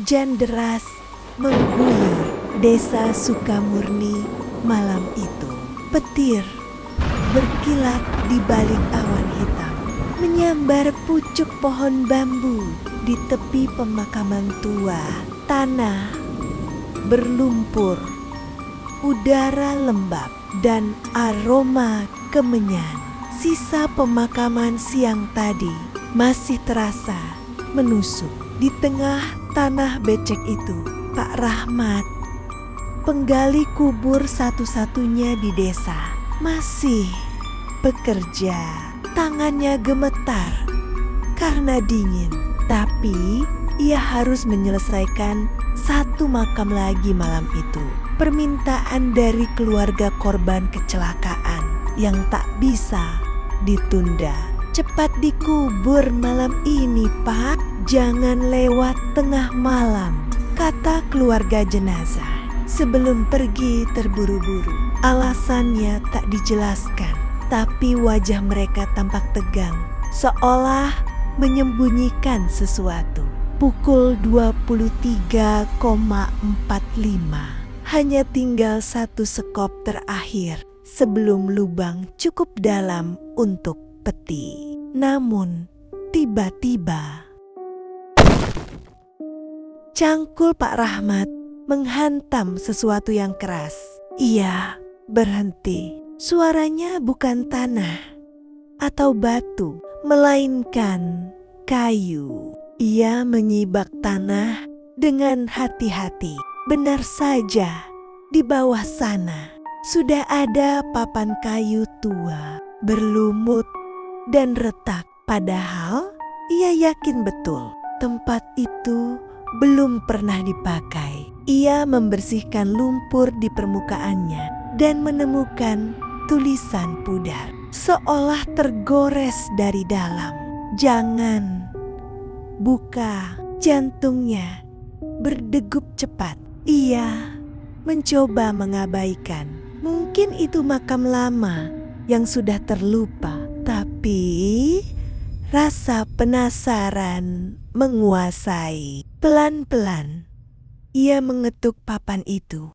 Hujan deras mengguyur desa Sukamurni malam itu. Petir berkilat di balik awan hitam, menyambar pucuk pohon bambu di tepi pemakaman tua. Tanah berlumpur, udara lembab dan aroma kemenyan. Sisa pemakaman siang tadi masih terasa menusuk. Di tengah tanah becek itu, Pak Rahmat, penggali kubur satu-satunya di desa, masih bekerja. Tangannya gemetar karena dingin, tapi ia harus menyelesaikan satu makam lagi malam itu. Permintaan dari keluarga korban kecelakaan yang tak bisa ditunda. Cepat dikubur malam ini, Pak. Jangan lewat tengah malam, kata keluarga jenazah. Sebelum pergi terburu-buru, alasannya tak dijelaskan, tapi wajah mereka tampak tegang, seolah menyembunyikan sesuatu. Pukul 23.45, hanya tinggal satu sekop terakhir sebelum lubang cukup dalam untuk peti. Namun, tiba-tiba cangkul Pak Rahmat menghantam sesuatu yang keras. Ia berhenti. Suaranya bukan tanah atau batu, melainkan kayu. Ia menyibak tanah dengan hati-hati. Benar saja, di bawah sana sudah ada papan kayu tua, berlumut dan retak. Padahal ia yakin betul tempat itu belum pernah dipakai. Ia membersihkan lumpur di permukaannya dan menemukan tulisan pudar, seolah tergores dari dalam. Jangan buka. Jantungnya berdegup cepat. Ia mencoba mengabaikan. Mungkin itu makam lama yang sudah terlupa, tapi rasa penasaran menguasai. Pelan-pelan ia mengetuk papan itu.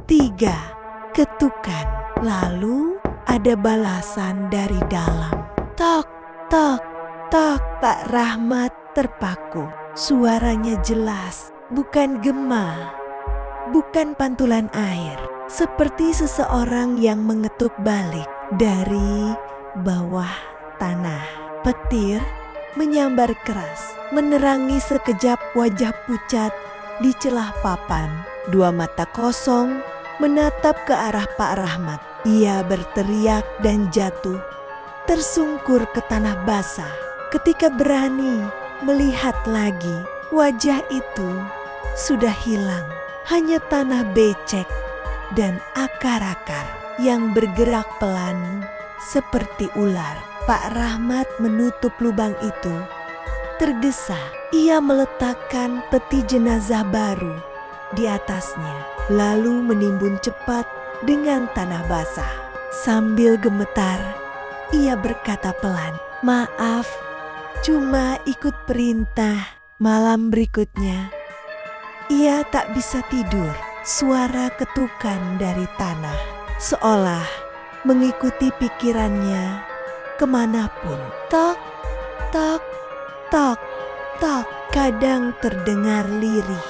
3 ketukan, lalu ada balasan dari dalam. Tok, tok, tok. Pak Rahmat terpaku. Suaranya jelas, bukan gema, bukan pantulan air. Seperti seseorang yang mengetuk balik dari bawah tanah. Petir menyambar keras, menerangi sekejap wajah pucat di celah papan. 2 mata kosong menatap ke arah Pak Rahmat. Ia berteriak dan jatuh, tersungkur ke tanah basah. Ketika berani melihat lagi, wajah itu sudah hilang. Hanya tanah becek dan akar-akar yang bergerak pelan seperti ular. Pak Rahmat menutup lubang itu. Tergesa, ia meletakkan peti jenazah baru di atasnya, lalu menimbun cepat dengan tanah basah. Sambil gemetar, ia berkata pelan, "Maaf, cuma ikut perintah." Malam berikutnya, ia tak bisa tidur. Suara ketukan dari tanah seolah mengikuti pikirannya kemanapun. Tok, tok, tok, tok. Kadang terdengar lirih,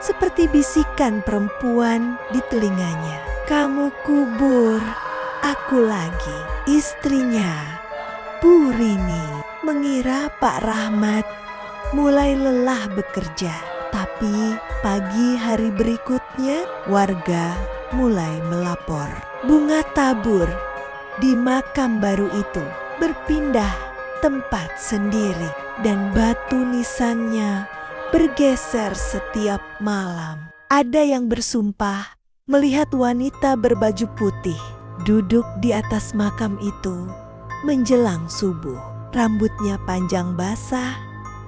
seperti bisikan perempuan di telinganya. "Kamu kubur aku lagi." Istrinya, Bu Rini, mengira Pak Rahmat mulai lelah bekerja. Tapi pagi hari berikutnya, warga mulai melapor. Bunga tabur di makam baru itu berpindah tempat sendiri, dan batu nisannya bergeser setiap malam. Ada yang bersumpah melihat wanita berbaju putih duduk di atas makam itu menjelang subuh. Rambutnya panjang basah,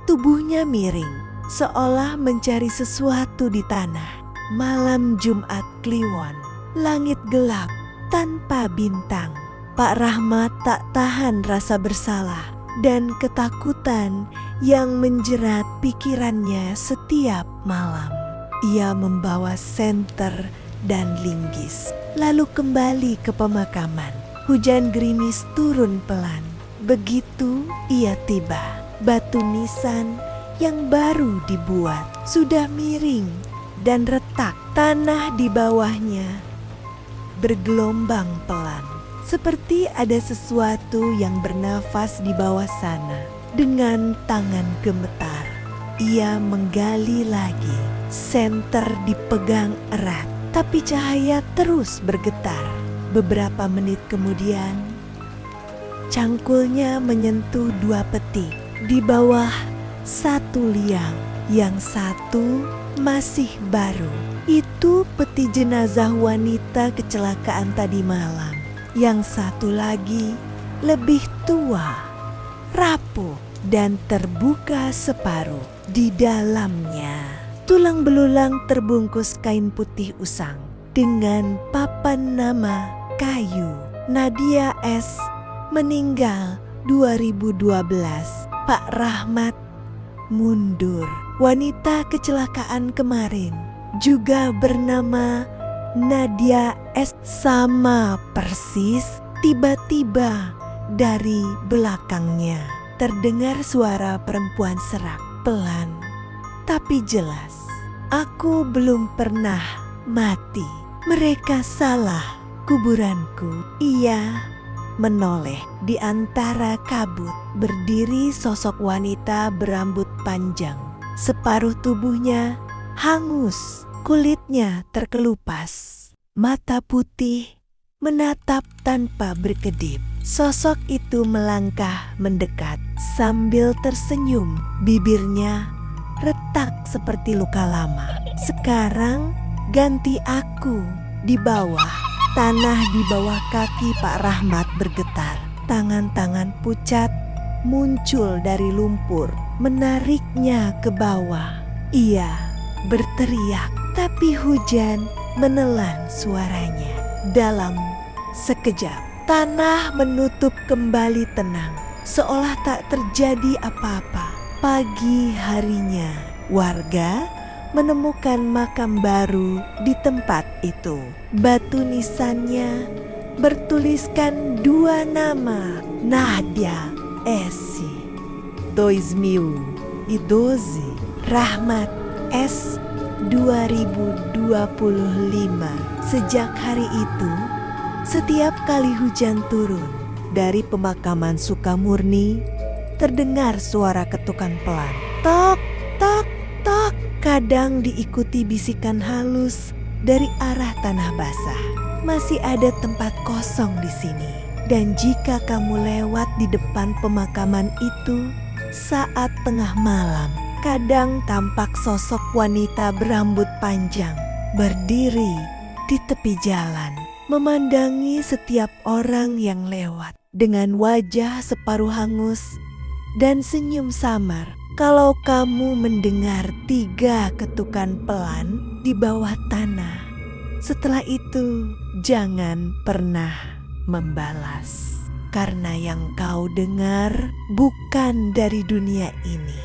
tubuhnya miring, seolah mencari sesuatu di tanah. Malam Jumat Kliwon, langit gelap tanpa bintang. Pak Rahmat tak tahan rasa bersalah. dan ketakutan yang menjerat pikirannya setiap malam. Ia membawa senter dan linggis, lalu kembali ke pemakaman. Hujan gerimis turun pelan. Begitu ia tiba, batu nisan yang baru dibuat sudah miring dan retak. Tanah di bawahnya bergelombang pelan, seperti ada sesuatu yang bernafas di bawah sana. Dengan tangan gemetar, ia menggali lagi. Senter dipegang erat, tapi cahaya terus bergetar. Beberapa menit kemudian, cangkulnya menyentuh 2 peti di bawah satu liang. Yang satu masih baru. Itu peti jenazah wanita kecelakaan tadi malam. Yang satu lagi lebih tua, rapuh dan terbuka separuh. Di dalamnya tulang belulang terbungkus kain putih usang dengan papan nama kayu. Nadia S. meninggal 2012. Pak Rahmat mundur. Wanita kecelakaan kemarin juga bernama Nadia S. Sama persis. Tiba-tiba dari belakangnya terdengar suara perempuan serak, pelan tapi jelas. Aku belum pernah mati. Mereka salah kuburanku. Ia menoleh. Di antara kabut berdiri sosok wanita berambut panjang. Separuh tubuhnya hangus, kulitnya terkelupas. Mata putih menatap tanpa berkedip. Sosok itu melangkah mendekat sambil tersenyum. Bibirnya retak seperti luka lama. Sekarang ganti aku. Di bawah, tanah di bawah kaki Pak Rahmat bergetar. Tangan-tangan pucat muncul dari lumpur, menariknya ke bawah. Ia berteriak, tapi hujan menelan suaranya. Dalam sekejap, tanah menutup kembali tenang, seolah tak terjadi apa-apa. Pagi harinya, warga menemukan makam baru di tempat itu. Batu nisannya bertuliskan 2 nama, Nadia S. Doismiu Idozi Rahmat S. 2025. Sejak hari itu, setiap kali hujan turun, dari pemakaman Sukamurni terdengar suara ketukan pelan. Tok, tok, tok. Kadang diikuti bisikan halus dari arah tanah basah. Masih ada tempat kosong di sini. Dan jika kamu lewat di depan pemakaman itu saat tengah malam, kadang tampak sosok wanita berambut panjang berdiri di tepi jalan, memandangi setiap orang yang lewat dengan wajah separuh hangus dan senyum samar. Kalau kamu mendengar 3 ketukan pelan di bawah tanah, setelah itu jangan pernah membalas, karena yang kau dengar bukan dari dunia ini.